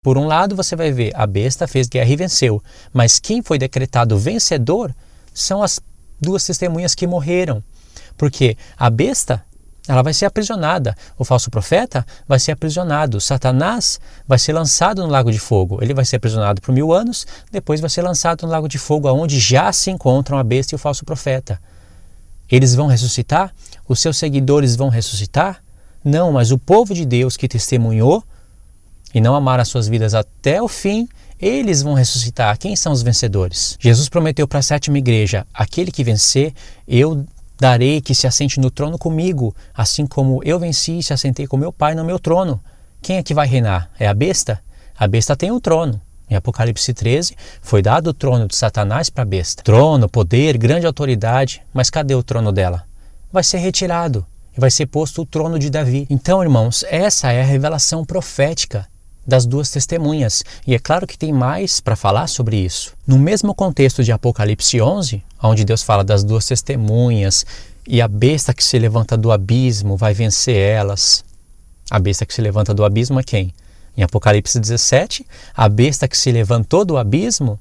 Por um lado, você vai ver, a besta fez guerra e venceu, mas quem foi decretado vencedor são as duas testemunhas que morreram. Porque a besta, ela vai ser aprisionada, o falso profeta vai ser aprisionado, Satanás vai ser lançado no lago de fogo. Ele vai ser aprisionado por 1000 anos, depois vai ser lançado no lago de fogo, onde já se encontram a besta e o falso profeta. Eles vão ressuscitar? Os seus seguidores vão ressuscitar? Não, mas o povo de Deus que testemunhou e não amaram as suas vidas até o fim, eles vão ressuscitar. Quem são os vencedores? Jesus prometeu para a 7ª igreja, aquele que vencer, eu darei que se assente no trono comigo, assim como eu venci e se assentei com meu Pai no meu trono. Quem é que vai reinar? É a besta? A besta tem um trono. Em Apocalipse 13, foi dado o trono de Satanás para a besta. Trono, poder, grande autoridade, mas cadê o trono dela? Vai ser retirado e vai ser posto o trono de Davi. Então, irmãos, essa é a revelação profética das duas testemunhas. E é claro que tem mais para falar sobre isso. No mesmo contexto de Apocalipse 11, onde Deus fala das duas testemunhas e a besta que se levanta do abismo vai vencer elas. A besta que se levanta do abismo é quem? Em Apocalipse 17, a besta que se levantou do abismo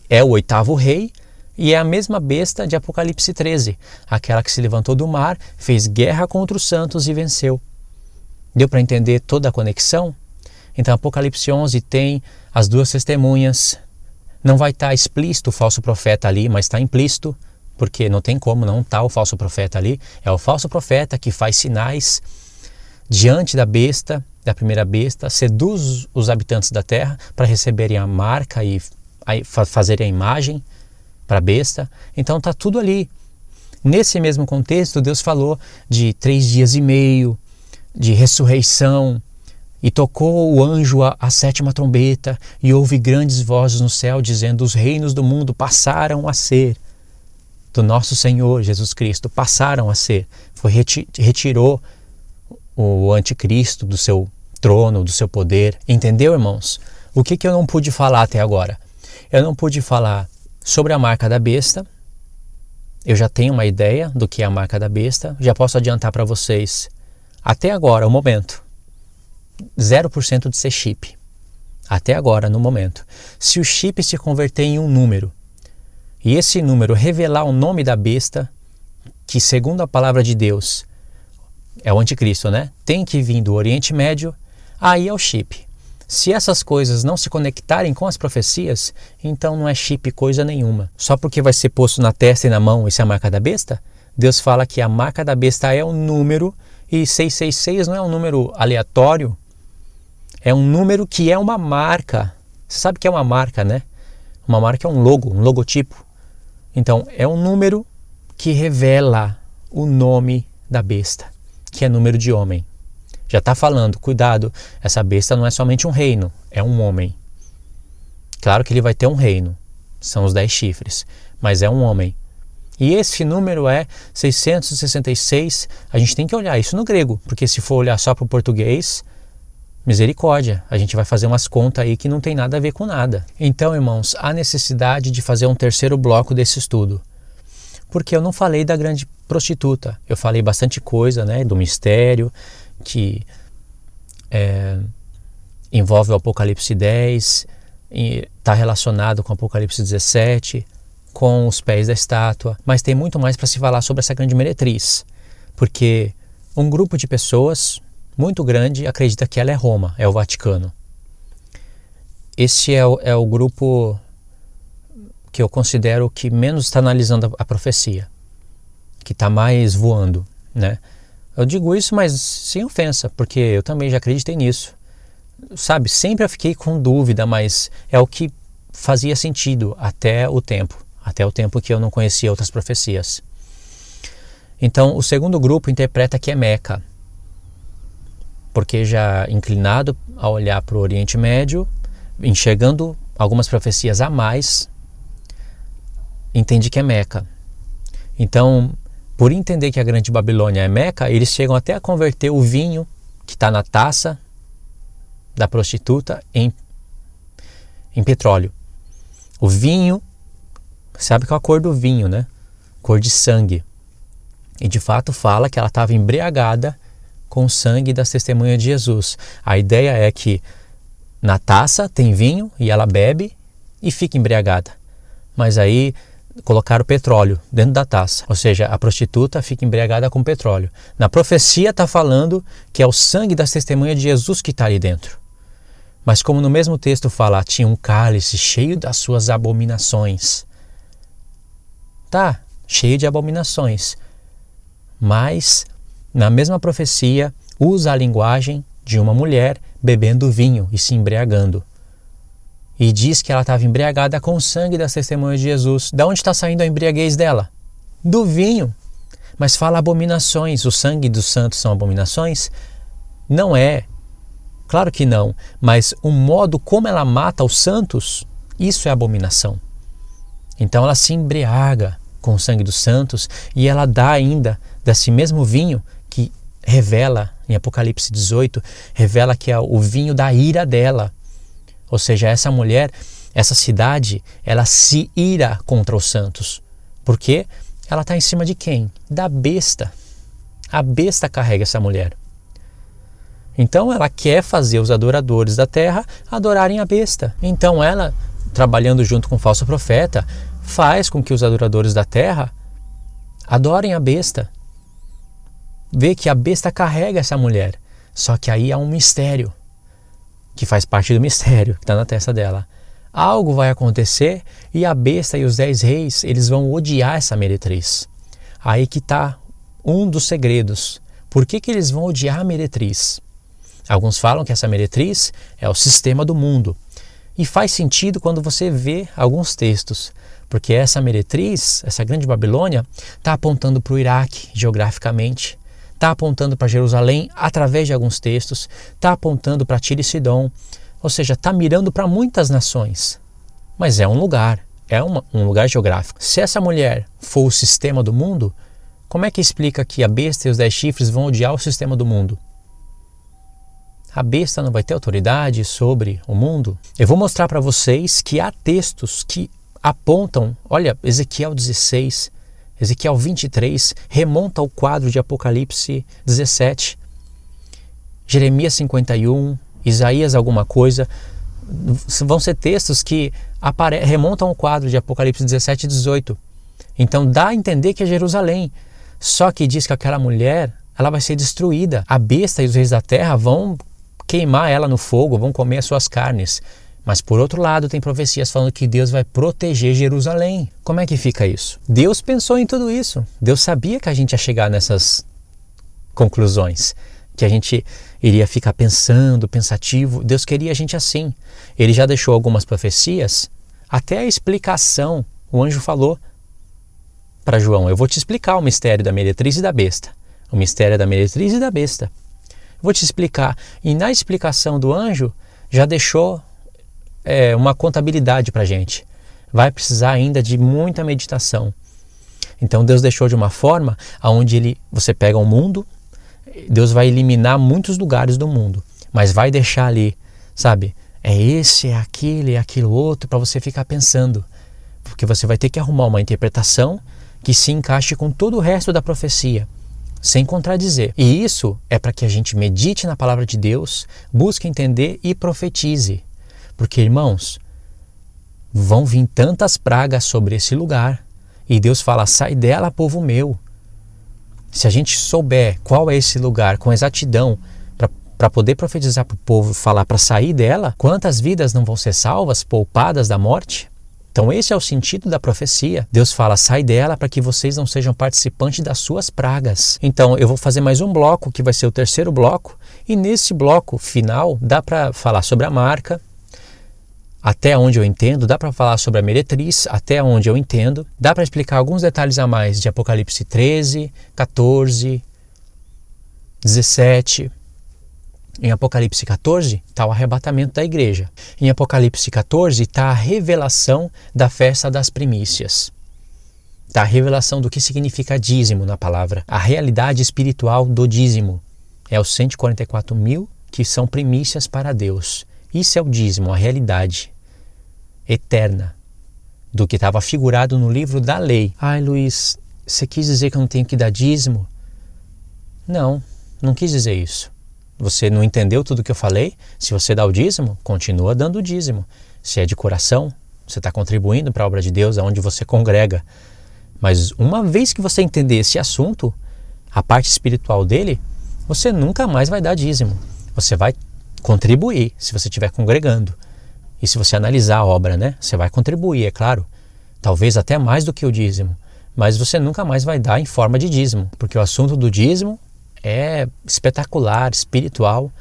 é o 8º rei e é a mesma besta de Apocalipse 13, aquela que se levantou do mar, fez guerra contra os santos e venceu. Deu para entender toda a conexão? Então Apocalipse 11 tem as duas testemunhas, não vai estar explícito o falso profeta ali, mas está implícito, porque não tem como não estar o falso profeta ali. É o falso profeta que faz sinais diante da besta, da primeira besta, seduz os habitantes da terra para receberem a marca e fazerem a imagem para a besta. Então está tudo ali. Nesse mesmo contexto, Deus falou de 3 dias e meio, de ressurreição, e tocou o anjo a 7ª trombeta, e houve grandes vozes no céu, dizendo: os reinos do mundo passaram a ser do nosso Senhor Jesus Cristo, passaram a ser. Retirou o anticristo do seu trono, do seu poder. Entendeu, irmãos? O que eu não pude falar até agora? Eu não pude falar sobre a marca da besta. Eu já tenho uma ideia do que é a marca da besta. Já posso adiantar para vocês, até agora, o momento, 0% de ser chip. Até agora, no momento. Se o chip se converter em um número, e esse número revelar o nome da besta, que segundo a palavra de Deus é o anticristo, né? Tem que vir do Oriente Médio, aí é o chip. Se essas coisas não se conectarem com as profecias, então não é chip coisa nenhuma. Só porque vai ser posto na testa e na mão, isso é a marca da besta? Deus fala que a marca da besta é um número, e 666 não é um número aleatório, é um número que é uma marca. Você sabe que é uma marca, né? Uma marca é um logo, um logotipo. Então, é um número que revela o nome da besta, que é número de homem. Já está falando, cuidado, essa besta não é somente um reino, é um homem. Claro que ele vai ter um reino, são os 10 chifres, mas é um homem. E esse número é 666, a gente tem que olhar isso no grego, porque se for olhar só para o português, misericórdia, a gente vai fazer umas contas aí que não tem nada a ver com nada. Então, irmãos, há necessidade de fazer um terceiro bloco desse estudo. Porque eu não falei da grande prostituta, eu falei bastante coisa, né, do mistério, que envolve o Apocalipse 10, está relacionado com o Apocalipse 17, com os pés da estátua, mas tem muito mais para se falar sobre essa grande meretriz, porque um grupo de pessoas muito grande acredita que ela é Roma, é o Vaticano. Esse é o grupo que eu considero que menos está analisando a profecia, que está mais voando, né? Eu digo isso, mas sem ofensa, porque eu também já acreditei nisso. Sabe, sempre eu fiquei com dúvida, mas é o que fazia sentido até o tempo que eu não conhecia outras profecias. Então, o segundo grupo interpreta que é Meca, porque já inclinado a olhar para o Oriente Médio, enxergando algumas profecias a mais, entende que é Meca. Então, por entender que a grande Babilônia é Meca, eles chegam até a converter o vinho que está na taça da prostituta em petróleo. O vinho, sabe qual é a cor do vinho, né? Cor de sangue. E de fato fala que ela estava embriagada com o sangue das testemunhas de Jesus. A ideia é que Na taça tem vinho e ela bebe e fica embriagada. Mas aí colocaram petróleo dentro da taça, ou seja, a prostituta fica embriagada com petróleo. Na profecia está falando que é o sangue das testemunhas de Jesus que está ali dentro. Mas como no mesmo texto fala, tinha um cálice cheio das suas abominações. Tá, cheio de abominações. Mas na mesma profecia usa a linguagem de uma mulher bebendo vinho e se embriagando. E diz que ela estava embriagada com o sangue das testemunhas de Jesus. Da onde está saindo a embriaguez dela? Do vinho. Mas fala abominações. O sangue dos santos são abominações? Não é. Claro que não. Mas o modo como ela mata os santos, isso é abominação. Então ela se embriaga com o sangue dos santos e ela dá ainda desse mesmo vinho que revela, em Apocalipse 18, revela que é o vinho da ira dela. Ou seja, essa mulher, essa cidade, ela se ira contra os santos. Por quê? Ela está em cima de quem? Da besta. A besta carrega essa mulher. Então ela quer fazer os adoradores da terra adorarem a besta. Então ela, trabalhando junto com o falso profeta, faz com que os adoradores da terra adorem a besta. Vê que a besta carrega essa mulher. Só que aí há um mistério, que faz parte do mistério que está na testa dela. Algo vai acontecer e a besta e os 10 reis, eles vão odiar essa meretriz. Aí que está um dos segredos. Por que eles vão odiar a meretriz? Alguns falam que essa meretriz é o sistema do mundo. E faz sentido quando você vê alguns textos. Porque essa meretriz, essa grande Babilônia, está apontando para o Iraque geograficamente. Está apontando para Jerusalém através de alguns textos, está apontando para Tiro e Sidom, ou seja, está mirando para muitas nações. Mas é um lugar, um lugar geográfico. Se essa mulher for o sistema do mundo, como é que explica que a besta e os 10 chifres vão odiar o sistema do mundo? A besta não vai ter autoridade sobre o mundo? Eu vou mostrar para vocês que há textos que apontam, olha, Ezequiel 16, Ezequiel 23 remonta ao quadro de Apocalipse 17, Jeremias 51, Isaías alguma coisa. Vão ser textos que remontam ao quadro de Apocalipse 17 e 18. Então dá a entender que é Jerusalém. Só que diz que aquela mulher, ela vai ser destruída. A besta e os reis da terra vão queimar ela no fogo, vão comer as suas carnes. Mas por outro lado tem profecias falando que Deus vai proteger Jerusalém. Como é que fica isso? Deus pensou em tudo isso. Deus sabia que a gente ia chegar nessas conclusões. Que a gente iria ficar pensativo. Deus queria a gente assim. Ele já deixou algumas profecias, até a explicação. O anjo falou para João, eu vou te explicar o mistério da meretriz e da besta. O mistério da meretriz e da besta. Vou te explicar. E na explicação do anjo, já deixou uma contabilidade para a gente. Vai precisar ainda de muita meditação. Então Deus deixou de uma forma onde você pega um mundo, Deus vai eliminar muitos lugares do mundo, mas vai deixar ali, sabe? É esse, é aquele, é aquilo outro, para você ficar pensando. Porque você vai ter que arrumar uma interpretação que se encaixe com todo o resto da profecia, sem contradizer. E isso é para que a gente medite na palavra de Deus, busque entender e profetize. Porque, irmãos, vão vir tantas pragas sobre esse lugar. E Deus fala, sai dela, povo meu. Se a gente souber qual é esse lugar com exatidão, para poder profetizar para o povo, falar para sair dela, quantas vidas não vão ser salvas, poupadas da morte? Então esse é o sentido da profecia. Deus fala, sai dela para que vocês não sejam participantes das suas pragas. Então eu vou fazer mais um bloco, que vai ser o terceiro bloco. E nesse bloco final, dá para falar sobre a marca, até onde eu entendo, dá para falar sobre a meretriz, até onde eu entendo, dá para explicar alguns detalhes a mais de Apocalipse 13, 14, 17. Em Apocalipse 14 está o arrebatamento da igreja. Em Apocalipse 14 está a revelação da festa das primícias. Está a revelação do que significa dízimo na palavra. A realidade espiritual do dízimo. É os 144 mil que são primícias para Deus. Isso é o dízimo, a realidade eterna do que estava figurado no livro da lei. Ai, Luiz, você quis dizer que eu não tenho que dar dízimo? Não, não quis dizer isso. Você não entendeu tudo que eu falei? Se você dá o dízimo, continua dando o dízimo. Se é de coração, você está contribuindo para a obra de Deus, aonde você congrega. Mas uma vez que você entender esse assunto, a parte espiritual dele, você nunca mais vai dar dízimo. Você vai contribuir, se você estiver congregando. E se você analisar a obra, né? Você vai contribuir, é claro. Talvez até mais do que o dízimo. Mas você nunca mais vai dar em forma de dízimo. Porque o assunto do dízimo é espetacular, espiritual.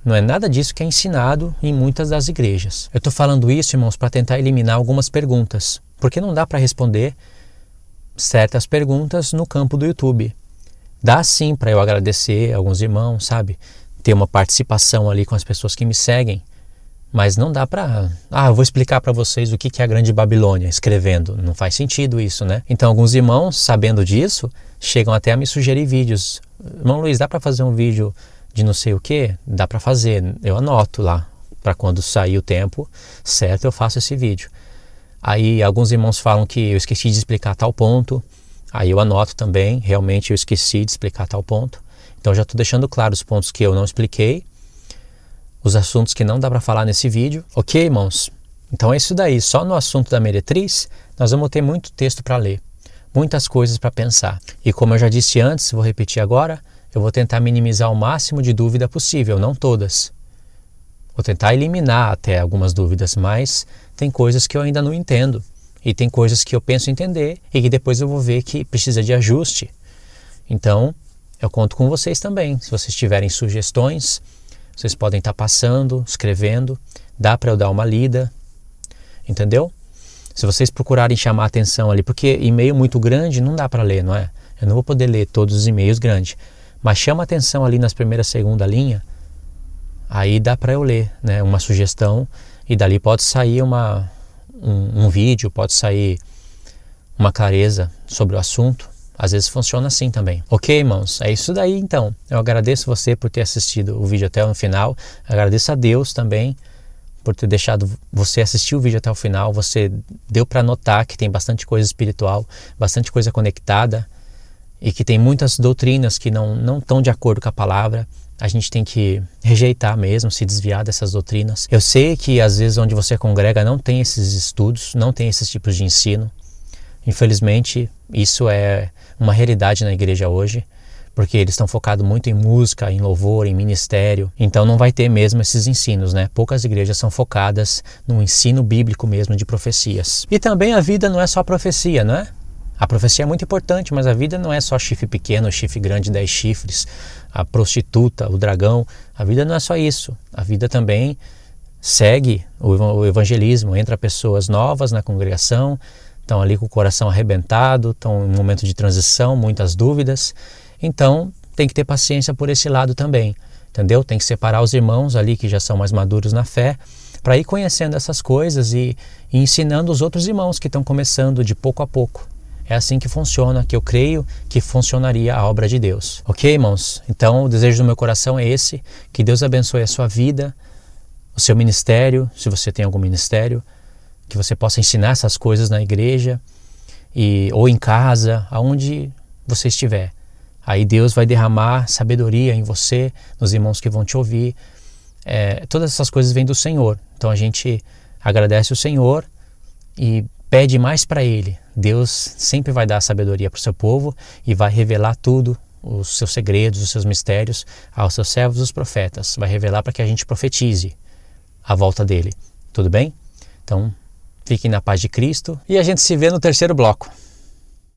Não é nada disso que é ensinado em muitas das igrejas. Eu estou falando isso, irmãos, para tentar eliminar algumas perguntas. Porque não dá para responder certas perguntas no campo do YouTube. Dá sim para eu agradecer alguns irmãos, sabe? Ter uma participação ali com as pessoas que me seguem. Mas não dá para... eu vou explicar para vocês o que é a Grande Babilônia, escrevendo. Não faz sentido isso, né? Então alguns irmãos, sabendo disso, chegam até a me sugerir vídeos. Irmão Luiz, dá para fazer um vídeo de não sei o quê? Dá para fazer. Eu anoto lá. Para quando sair o tempo certo, eu faço esse vídeo. Aí alguns irmãos falam que eu esqueci de explicar tal ponto. Aí eu anoto também. Realmente eu esqueci de explicar tal ponto. Então já estou deixando claro os pontos que eu não expliquei. Os assuntos que não dá para falar nesse vídeo. Ok, irmãos? Então é isso daí. Só no assunto da meretriz, nós vamos ter muito texto para ler. Muitas coisas para pensar. E como eu já disse antes, vou repetir agora, eu vou tentar minimizar o máximo de dúvida possível, não todas. Vou tentar eliminar até algumas dúvidas, mas tem coisas que eu ainda não entendo. E tem coisas que eu penso entender e que depois eu vou ver que precisa de ajuste. Então, eu conto com vocês também. Se vocês tiverem sugestões, vocês podem estar passando, escrevendo, dá para eu dar uma lida, entendeu? Se vocês procurarem chamar a atenção ali, porque e-mail muito grande não dá para ler, não é? Eu não vou poder ler todos os e-mails grandes, mas chama a atenção ali nas primeira, segunda linha, aí dá para eu ler, né? Uma sugestão e dali pode sair um vídeo, pode sair uma clareza sobre o assunto. Às vezes funciona assim também. Ok, irmãos? É isso daí então. Eu agradeço você por ter assistido o vídeo até o final. Agradeço a Deus também por ter deixado você assistir o vídeo até o final. Você deu para notar que tem bastante coisa espiritual, bastante coisa conectada e que tem muitas doutrinas que não estão de acordo com a palavra. A gente tem que rejeitar mesmo, se desviar dessas doutrinas. Eu sei que às vezes onde você congrega não tem esses estudos, não tem esses tipos de ensino. Infelizmente, isso é uma realidade na igreja hoje, porque eles estão focados muito em música, em louvor, em ministério. Então não vai ter mesmo esses ensinos, né? Poucas igrejas são focadas no ensino bíblico mesmo de profecias. E também a vida não é só profecia, não é? A profecia é muito importante, mas a vida não é só chifre pequeno, chifre grande, 10 chifres, a prostituta, o dragão. A vida não é só isso. A vida também segue o evangelismo, entra pessoas novas na congregação, estão ali com o coração arrebentado, estão em um momento de transição, muitas dúvidas. Então, tem que ter paciência por esse lado também, entendeu? Tem que separar os irmãos ali que já são mais maduros na fé, para ir conhecendo essas coisas e ensinando os outros irmãos que estão começando de pouco a pouco. É assim que funciona, que eu creio que funcionaria a obra de Deus. Ok, irmãos? Então, o desejo do meu coração é esse, que Deus abençoe a sua vida, o seu ministério, se você tem algum ministério, que você possa ensinar essas coisas na igreja ou em casa, aonde você estiver. Aí Deus vai derramar sabedoria em você, nos irmãos que vão te ouvir. Todas essas coisas vêm do Senhor. Então a gente agradece o Senhor e pede mais para Ele. Deus sempre vai dar sabedoria para o seu povo e vai revelar tudo, os seus segredos, os seus mistérios aos seus servos, os profetas. Vai revelar para que a gente profetize a volta dele. Tudo bem? Então, fiquem na paz de Cristo e a gente se vê no terceiro bloco.